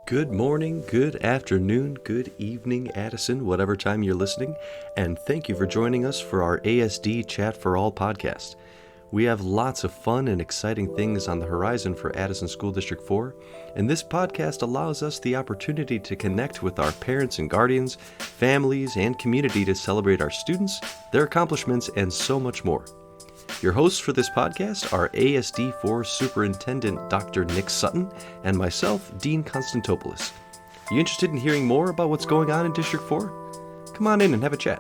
Good morning, good afternoon, good evening, Addison, whatever time you're listening, and thank you for joining us for our ASD Chat for All podcast. We have lots of fun and exciting things on the horizon for Addison School District 4, and this podcast allows us the opportunity to connect with our parents and guardians, families, and community to celebrate our students, their accomplishments, and so much more. Your hosts for this podcast are ASD4 Superintendent Dr. Nick Sutton and myself, Dean Constantopoulos. You interested in hearing more about what's going on in District 4? Come on in and have a chat.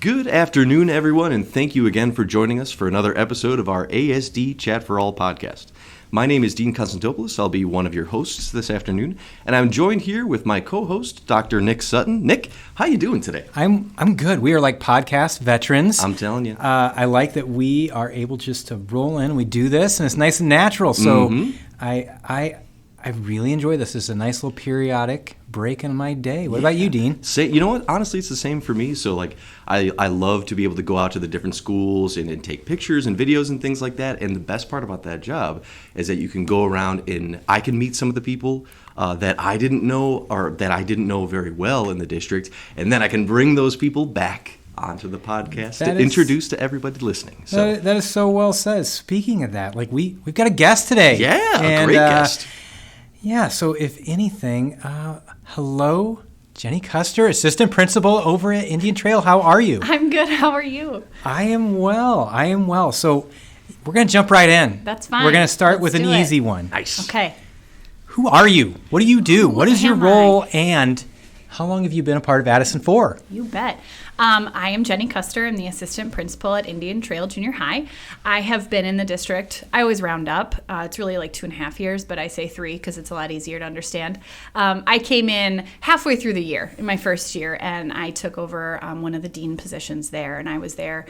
Good afternoon, everyone, and thank you again for joining us for another episode of our ASD Chat for All podcast. My name is Dean Constantopoulos. I'll be one of your hosts this afternoon, and I'm joined here with my co-host, Dr. Nick Sutton. Nick, how you doing today? I'm good. We are like podcast veterans. I'm telling you. I like that we are able just to roll in. We do this, and it's nice and natural. So I really enjoy this. It's a nice little periodic break in my day. What about you, Dean? You know what? Honestly, it's the same for me. So, I love to be able to go out to the different schools and take pictures and videos and things like that. And the best part about that job is that you can go around and I can meet some of the people that I didn't know or that I didn't know very well in the district. And then I can bring those people back onto the podcast to introduce to everybody listening. So that is so well said. Speaking of that, we've got a guest today. Yeah, a great guest. Yeah, so if anything, hello, Jenni Custer, assistant principal over at Indian Trail. How are you? I'm good. How are you? I am well. So we're going to jump right in. That's fine. We're going to start with an easy one. Nice. Okay. Who are you? What do you do? What is your role? And how long have you been a part of Addison 4? You bet. I am Jenni Custer. I'm the assistant principal at Indian Trail Junior High. I have been in the district. I always round up. It's really like 2.5 years, but I say 3 because it's a lot easier to understand. I came in halfway through the year, in my first year, and I took over one of the dean positions there, and I was there.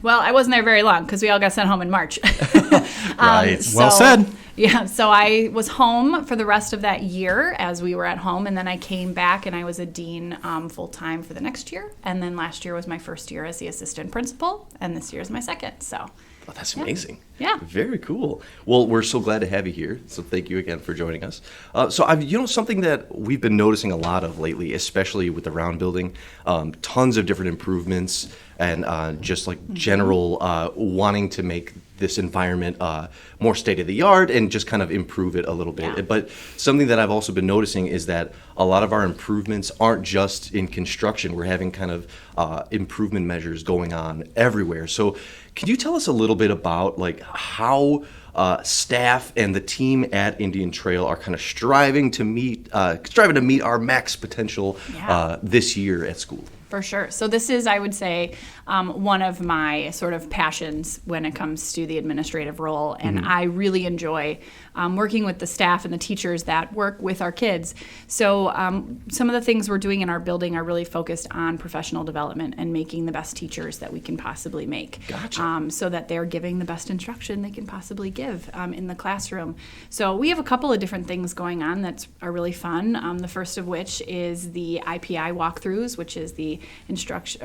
Well, I wasn't there very long because we all got sent home in March. Right. Well said. Yeah, so I was home for the rest of that year as we were at home, and then I came back and I was a dean full-time for the next year. And then last year was my first year as the assistant principal, and this year is my second. So. Oh, that's amazing. Yeah. Very cool. Well, we're so glad to have you here. So thank you again for joining us. Something that we've been noticing a lot of lately, especially with the round building, tons of different improvements and just general wanting to make this environment more state-of-the-art and just kind of improve it a little bit. Yeah. But something that I've also been noticing is that a lot of our improvements aren't just in construction. We're having kind of improvement measures going on everywhere. So can you tell us a little bit about how staff and the team at Indian Trail are kind of striving to meet our max potential this year at school? For sure. So this is, I would say, one of my sort of passions when it comes to the administrative role. And I really enjoy working with the staff and the teachers that work with our kids. So some of the things we're doing in our building are really focused on professional development and making the best teachers that we can possibly make. Gotcha. So that they're giving the best instruction they can possibly give in the classroom. So we have a couple of different things going on that are really fun. The first of which is the IPI walkthroughs, which is the instruction,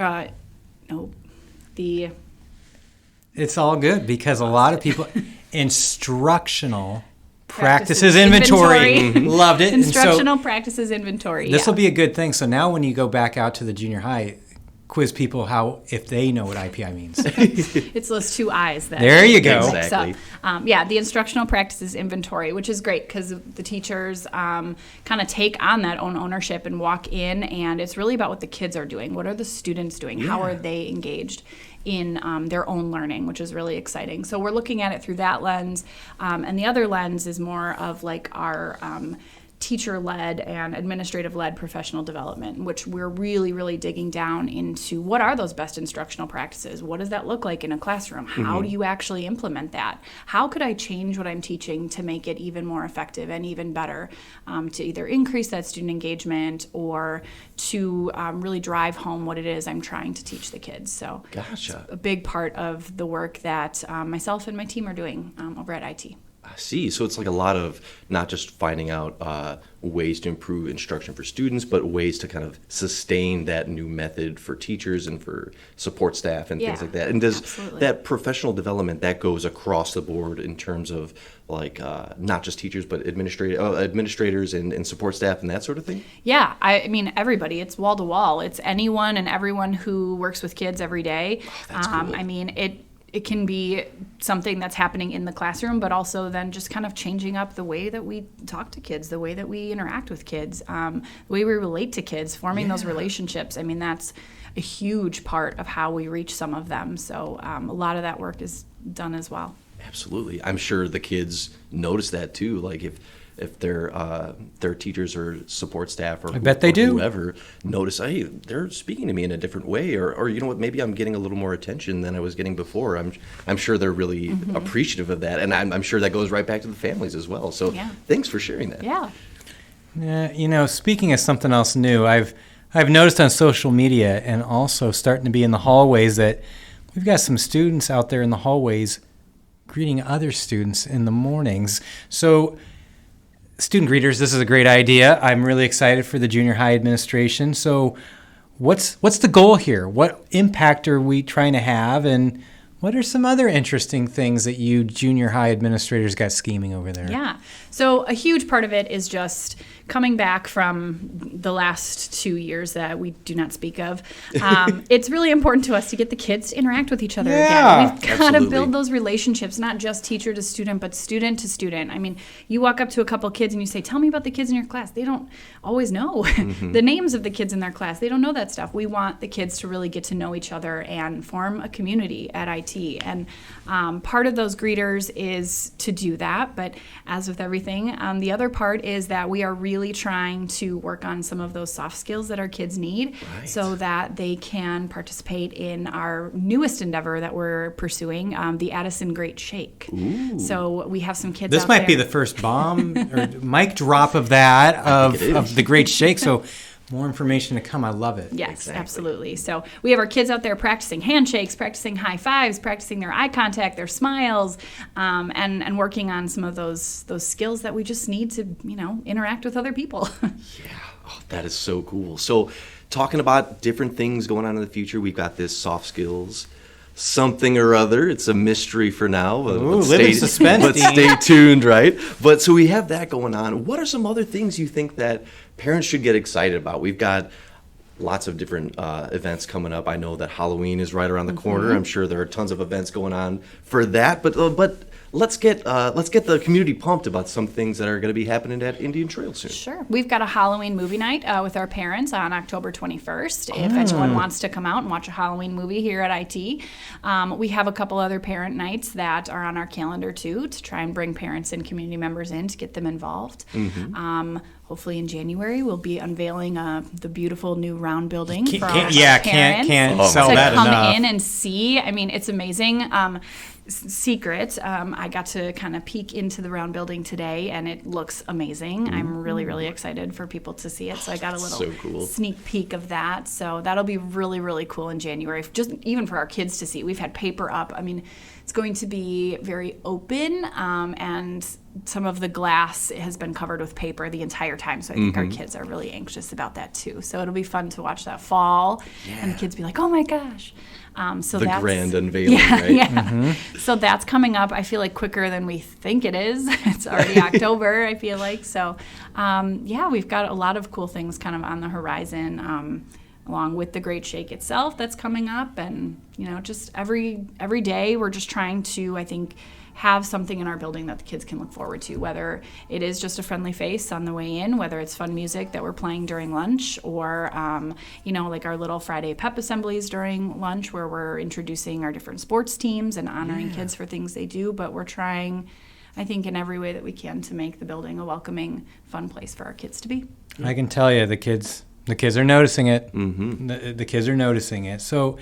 It's all good because a lot of people, instructional practices inventory. Loved it. Instructional practices inventory. This will be a good thing. So now when you go back out to the junior high, quiz people if they know what IPI means. It's those 2 I's. There you go. Exactly. The instructional practices inventory, which is great because the teachers kind of take on that own ownership and walk in, and it's really about what the kids are doing. What are the students doing? Yeah. How are they engaged in their own learning, which is really exciting. So we're looking at it through that lens, and the other lens is more of our teacher-led and administrative-led professional development, in which we're really, really digging down into what are those best instructional practices? What does that look like in a classroom? How do you actually implement that? How could I change what I'm teaching to make it even more effective and even better, to either increase that student engagement or to really drive home what it is I'm trying to teach the kids? So Gotcha. It's a big part of the work that myself and my team are doing over at IT. See, so it's like a lot of not just finding out ways to improve instruction for students, but ways to kind of sustain that new method for teachers and for support staff and things like that. And does that professional development, that goes across the board in terms of like not just teachers, but administrators and support staff and that sort of thing? Yeah, I mean, everybody. It's wall to wall. It's anyone and everyone who works with kids every day. Oh, that's cool. I mean, it can be something that's happening in the classroom, but also then just kind of changing up the way that we talk to kids, the way that we interact with kids, the way we relate to kids, forming those relationships. I mean, that's a huge part of how we reach some of them. So a lot of that work is done as well. Absolutely. I'm sure the kids notice that too. Like if their teachers or support staff or I bet they do. Whoever notice, hey, they're speaking to me in a different way, or you know what, maybe I'm getting a little more attention than I was getting before. I'm sure they're really appreciative of that, and I'm sure that goes right back to the families as well. So thanks for sharing that. Yeah. Speaking of something else new, I've noticed on social media and also starting to be in the hallways that we've got some students out there in the hallways greeting other students in the mornings. So student greeters, this is a great idea. I'm really excited for the junior high administration. So what's the goal here? What impact are we trying to have? And what are some other interesting things that you junior high administrators got scheming over there? Yeah. So a huge part of it is just coming back from the last 2 years that we do not speak of. It's really important to us to get the kids to interact with each other again. We've got to build those relationships, not just teacher to student, but student to student. I mean, you walk up to a couple kids and you say, tell me about the kids in your class. They don't always know the names of the kids in their class. They don't know that stuff. We want the kids to really get to know each other and form a community at IT. And part of those greeters is to do that. But as with everything, the other part is that we are really trying to work on some of those soft skills that our kids need so that they can participate in our newest endeavor that we're pursuing, the Addison Great Shake. Ooh. So we have some kids This out might there. be the first bomb or mic drop of that, of the Great Shake. So more information to come. I love it. Yes, absolutely. So we have our kids out there practicing handshakes, practicing high fives, practicing their eye contact, their smiles, and working on some of those skills that we just need to, interact with other people. That is so cool. So talking about different things going on in the future, we've got this soft skills something or other. It's a mystery for now. Live in suspense. But stay tuned, right? But so we have that going on. What are some other things you think that parents should get excited about? We've got lots of different events coming up. I know that Halloween is right around the corner. I'm sure there are tons of events going on for that. But let's get the community pumped about some things that are going to be happening at Indian Trail soon. Sure. We've got a Halloween movie night with our parents on October 21st. If anyone wants to come out and watch a Halloween movie here at IT. We have a couple other parent nights that are on our calendar too, to try and bring parents and community members in to get them involved. Hopefully in January we'll be unveiling the beautiful new round building for our parents. Can't sell that enough. To come in and see. I mean, it's amazing. Secret, I got to kind of peek into the round building today, and it looks amazing. I'm really, really excited for people to see it. So I got a little sneak peek of that. So that'll be really, really cool in January, just even for our kids to see. We've had paper up. I mean, it's going to be very open, and some of the glass has been covered with paper the entire time. So I think our kids are really anxious about that too. So it'll be fun to watch that fall, and the kids be like, "Oh my gosh!" So the that's grand unveiling, right? Yeah. So that's coming up, I feel like, quicker than we think it is. It's already October, I feel like. So, we've got a lot of cool things kind of on the horizon, along with the Great Shake itself that's coming up. And, just every day we're just trying to, I think, have something in our building that the kids can look forward to, whether it is just a friendly face on the way in, whether it's fun music that we're playing during lunch, or, like our little Friday pep assemblies during lunch where we're introducing our different sports teams and honoring kids for things they do. But we're trying, I think, in every way that we can to make the building a welcoming, fun place for our kids to be. I can tell you the kids are noticing it. The kids are noticing it. So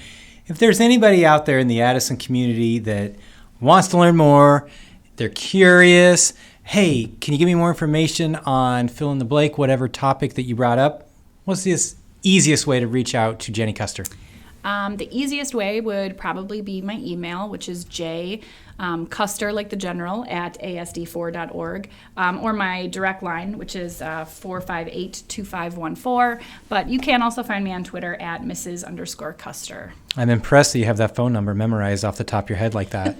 if there's anybody out there in the Addison community that wants to learn more, they're curious, hey, can you give me more information on fill in the blank, whatever topic that you brought up? What's the easiest way to reach out to Jenni Custer? The easiest way would probably be my email, which is Custer, like the general, at asd4.org, or my direct line, which is 458-2514. But you can also find me on Twitter at Mrs._Custer. I'm impressed that you have that phone number memorized off the top of your head like that.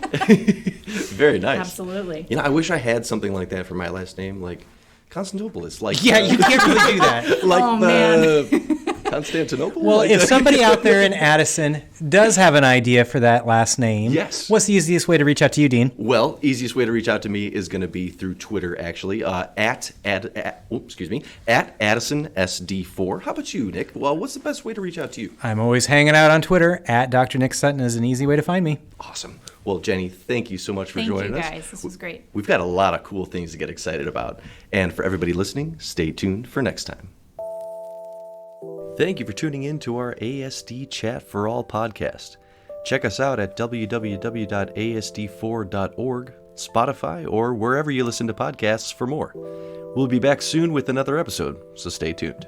Very nice. Absolutely. I wish I had something like that for my last name, like Constantinopolis. Like Yeah, you can't really do that. like man. Constantinople? Well, like if that. somebody out there in Addison does have an idea for that last name, Yes. what's the easiest way to reach out to you, Dean? Well, easiest way to reach out to me is going to be through Twitter, actually, at AddisonSD4. How about you, Nick? Well, what's the best way to reach out to you? I'm always hanging out on Twitter. At Dr. Nick Sutton is an easy way to find me. Awesome. Well, Jenny, thank you so much for Thank joining you, us. guys. This was great. We've got a lot of cool things to get excited about. And for everybody listening, stay tuned for next time. Thank you for tuning in to our ASD Chat for All podcast. Check us out at www.asd4.org, Spotify, or wherever you listen to podcasts for more. We'll be back soon with another episode, so stay tuned.